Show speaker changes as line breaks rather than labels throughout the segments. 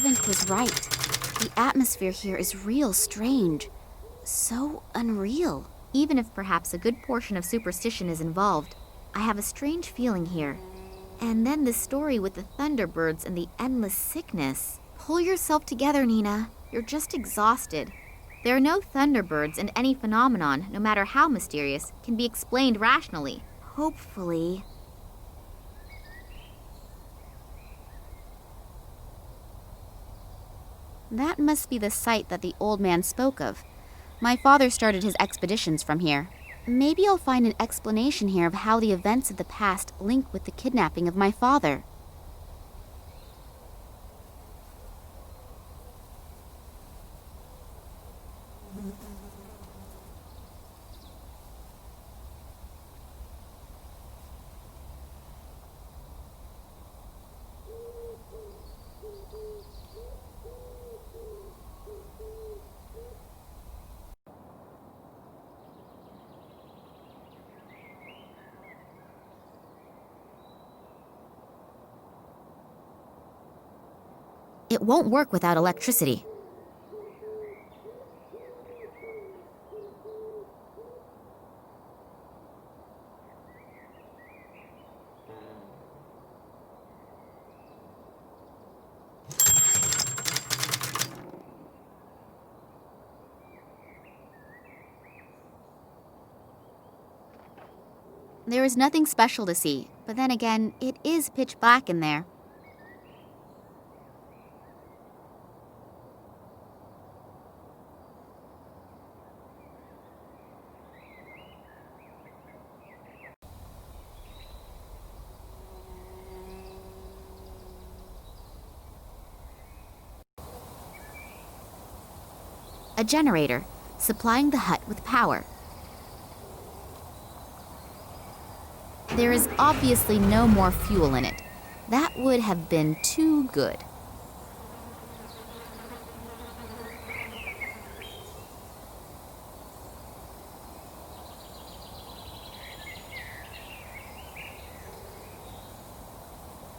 servant was right. The atmosphere here is real strange. So unreal. Even if perhaps a good portion of superstition is involved, I have a strange feeling here. And then this story with the thunderbirds and the endless sickness. Pull yourself together, Nina. You're just exhausted. There are no thunderbirds, and any phenomenon, no matter how mysterious, can be explained rationally. Hopefully. That must be the site that the old man spoke of. My father started his expeditions from here. Maybe I'll find an explanation here of how the events of the past link with the kidnapping of my father. It won't work without electricity. There is nothing special to see, but then again, it is pitch black in there. A generator, supplying the hut with power. There is obviously no more fuel in it. That would have been too good.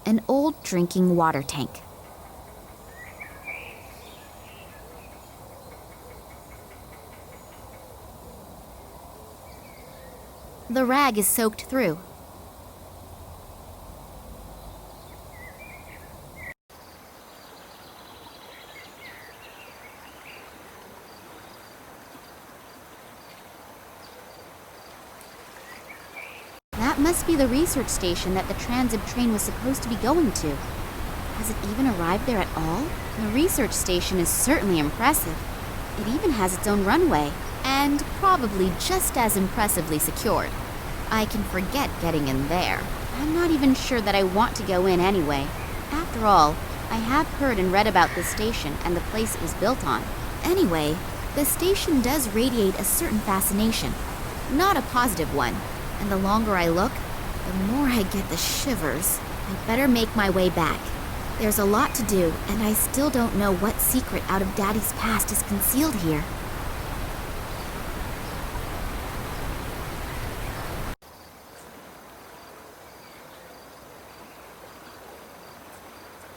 An old drinking water tank. The rag is soaked through. That must be the research station that the transit train was supposed to be going to. Has it even arrived there at all? The research station is certainly impressive. It even has its own runway, and probably just as impressively secured. I can forget getting in there. I'm not even sure that I want to go in anyway. After all, I have heard and read about this station and the place it was built on. Anyway, the station does radiate a certain fascination. Not a positive one. And the longer I look, the more I get the shivers. I better make my way back. There's a lot to do, and I still don't know what secret out of Daddy's past is concealed here.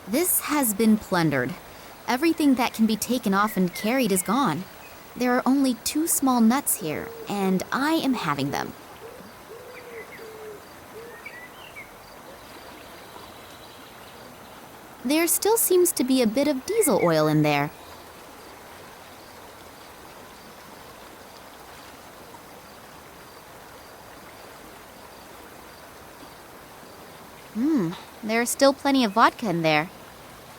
This has been plundered. Everything that can be taken off and carried is gone. There are only 2 small nuts here, and I am having them. There still seems to be a bit of diesel oil in there. There's still plenty of vodka in there.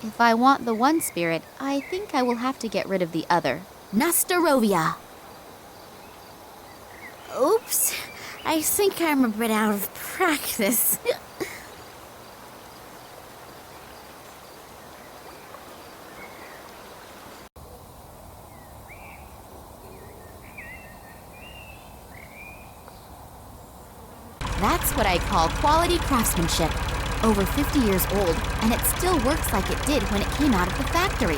If I want the one spirit, I think I will have to get rid of the other. Nastarovia! Oops, I think I'm a bit out of practice. That's what I call quality craftsmanship. Over 50 years old, and it still works like it did when it came out of the factory.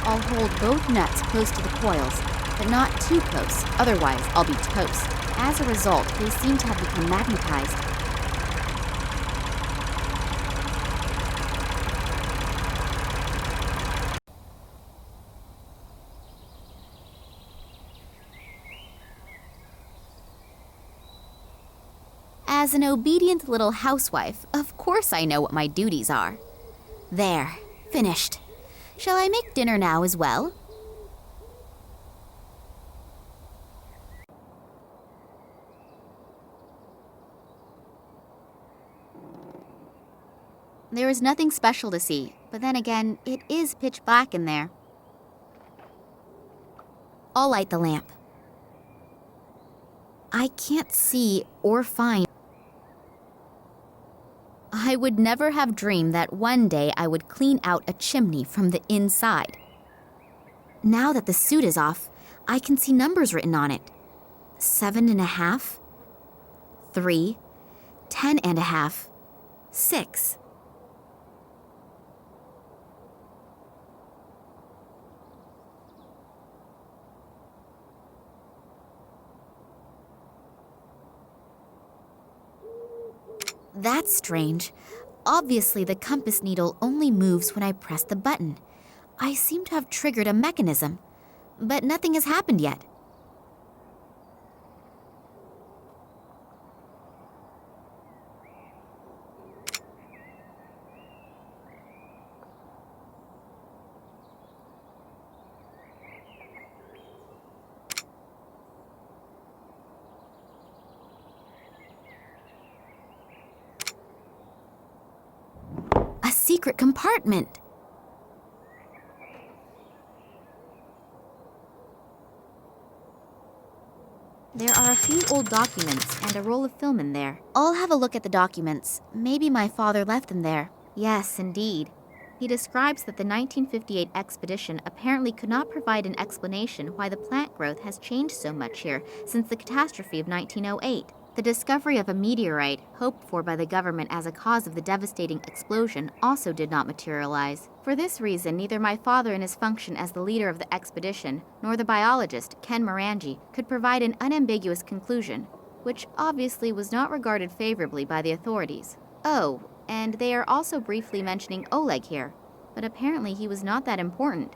I'll hold both nuts close to the coils, but not too close, otherwise I'll be toast. As a result, they seem to have become magnetized. As an obedient little housewife, of course I know what my duties are. There, finished. Shall I make dinner now as well? There is nothing special to see, but then again, it is pitch black in there. I'll light the lamp. I can't see or find. I would never have dreamed that one day I would clean out a chimney from the inside. Now that the suit is off, I can see numbers written on it. 7.5, 3, 10.5, 6. That's strange. Obviously, the compass needle only moves when I press the button. I seem to have triggered a mechanism, but nothing has happened yet. Secret compartment. There are a few old documents and a roll of film in there. I'll have a look at the documents. Maybe my father left them there. Yes, indeed. He describes that the 1958 expedition apparently could not provide an explanation why the plant growth has changed so much here since the catastrophe of 1908. The discovery of a meteorite, hoped for by the government as a cause of the devastating explosion, also did not materialize. For this reason, neither my father in his function as the leader of the expedition, nor the biologist, Ken Morangi, could provide an unambiguous conclusion, which obviously was not regarded favorably by the authorities. Oh, and they are also briefly mentioning Oleg here, but apparently he was not that important.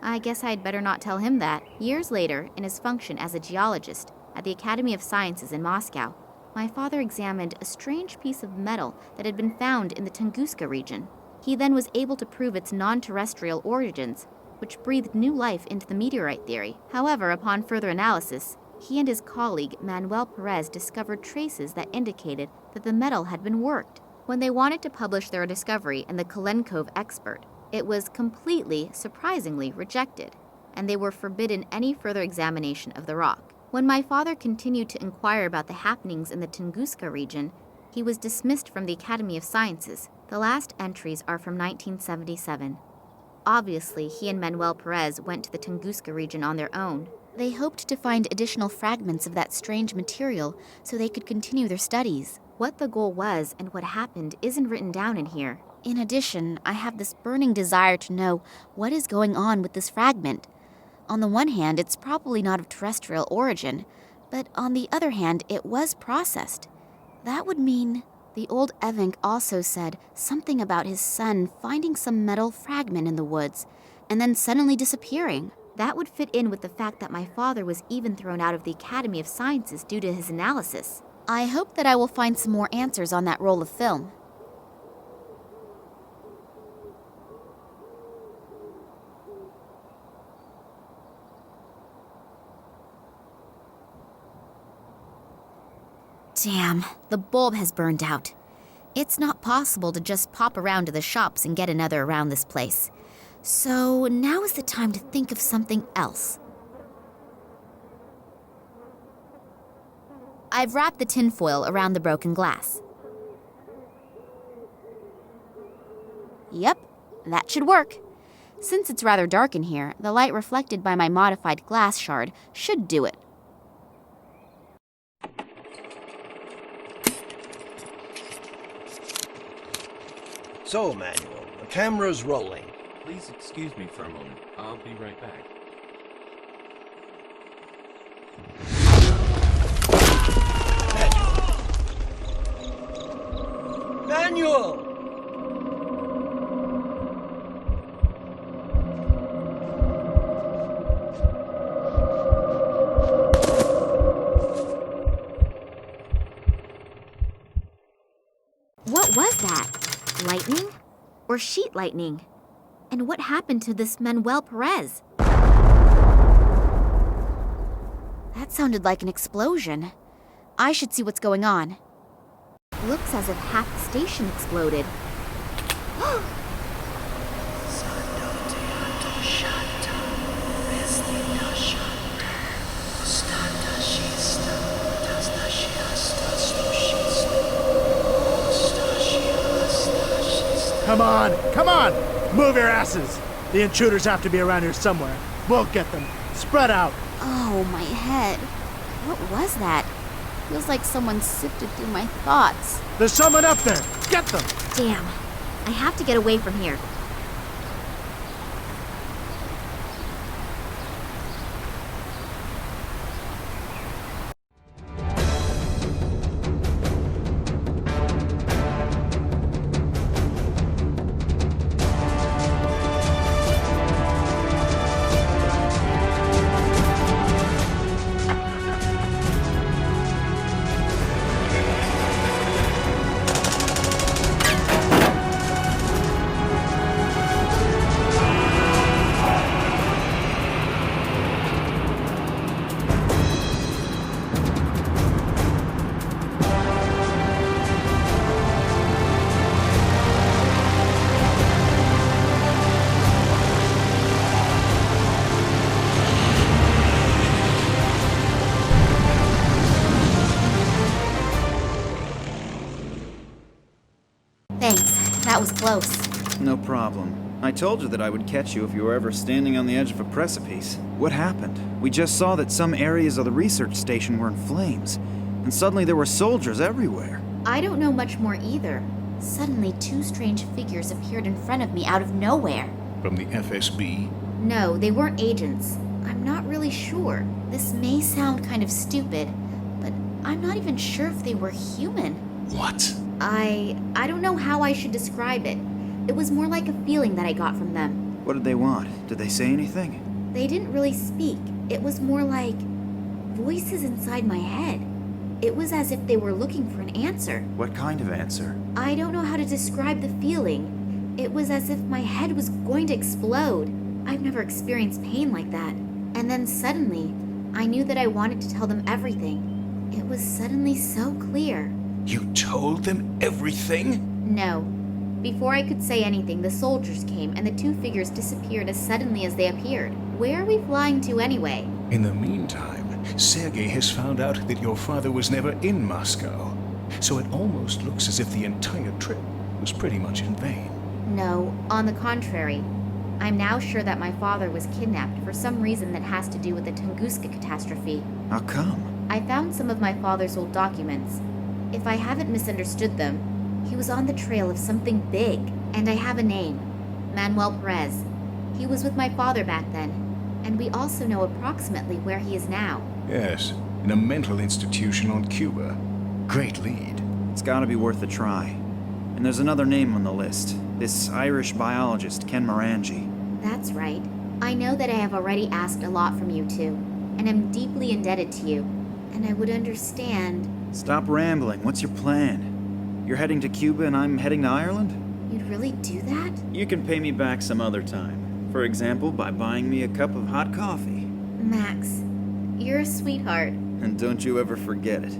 I guess I'd better not tell him that. Years later, in his function as a geologist, at the Academy of Sciences in Moscow, my father examined a strange piece of metal that had been found in the Tunguzka region. He then was able to prove its non-terrestrial origins, which breathed new life into the meteorite theory. However, upon further analysis, he and his colleague Manuel Perez discovered traces that indicated that the metal had been worked. When they wanted to publish their discovery in the Kalenkow expert, it was completely, surprisingly, rejected, and they were forbidden any further examination of the rock. When my father continued to inquire about the happenings in the Tunguzka region, he was dismissed from the Academy of Sciences. The last entries are from 1977. Obviously, he and Manuel Perez went to the Tunguzka region on their own. They hoped to find additional fragments of that strange material so they could continue their studies. What the goal was and what happened isn't written down in here. In addition, I have this burning desire to know what is going on with this fragment. On the one hand, it's probably not of terrestrial origin, but on the other hand, it was processed. That would mean the old Evank also said something about his son finding some metal fragment in the woods and then suddenly disappearing. That would fit in with the fact that my father was even thrown out of the Academy of Sciences due to his analysis. I hope that I will find some more answers on that roll of film. Damn, the bulb has burned out. It's not possible to just pop around to the shops and get another around this place. So now is the time to think of something else. I've wrapped the tinfoil around the broken glass. Yep, that should work. Since it's rather dark in here, the light reflected by my modified glass shard should do it.
So, Manuel, the camera's rolling.
Please excuse me for a moment. I'll be right back.
lightning? Or sheet lightning? And what happened to this Manuel Perez? That sounded like an explosion. I should see what's going on. Looks as if half the station exploded.
Come on, come on! Move your asses! The intruders have to be around here somewhere. We'll get them. Spread out.
Oh, my head. What was that? Feels like someone sifted through my thoughts.
There's someone up there. Get them!
Damn. I have to get away from here. Thanks. That was close.
No problem. I told you that I would catch you if you were ever standing on the edge of a precipice. What happened? We just saw that some areas of the research station were in flames, and suddenly there were soldiers everywhere.
I don't know much more either. Suddenly, two strange figures appeared in front of me out of nowhere.
From the FSB?
No, they weren't agents. I'm not really sure. This may sound kind of stupid, but I'm not even sure if they were human.
What?
I don't know how I should describe it. It was more like a feeling that I got from them.
What did they want? Did they say anything?
They didn't really speak. It was more like voices inside my head. It was as if they were looking for an answer.
What kind of answer?
I don't know how to describe the feeling. It was as if my head was going to explode. I've never experienced pain like that. And then suddenly, I knew that I wanted to tell them everything. It was suddenly so clear.
You told them everything?
No. Before I could say anything, the soldiers came and the two figures disappeared as suddenly as they appeared. Where are we flying to anyway?
In the meantime, Sergei has found out that your father was never in Moscow. So it almost looks as if the entire trip was pretty much in vain.
No, on the contrary. I'm now sure that my father was kidnapped for some reason that has to do with the Tunguska catastrophe.
How come?
I found some of my father's old documents. If I haven't misunderstood them, he was on the trail of something big, and I have a name. Manuel Perez. He was with my father back then, and we also know approximately where he is now.
Yes, in a mental institution on Cuba. Great lead.
It's gotta be worth a try. And there's another name on the list. This Irish biologist, Ken Morangi.
That's right. I know that I have already asked a lot from you two, and I'm deeply indebted to you. And I would understand...
Stop rambling. What's your plan? You're heading to Cuba and I'm heading to Ireland?
You'd really do that?
You can pay me back some other time. For example, by buying me a cup of hot coffee.
Max, you're a sweetheart.
And don't you ever forget it.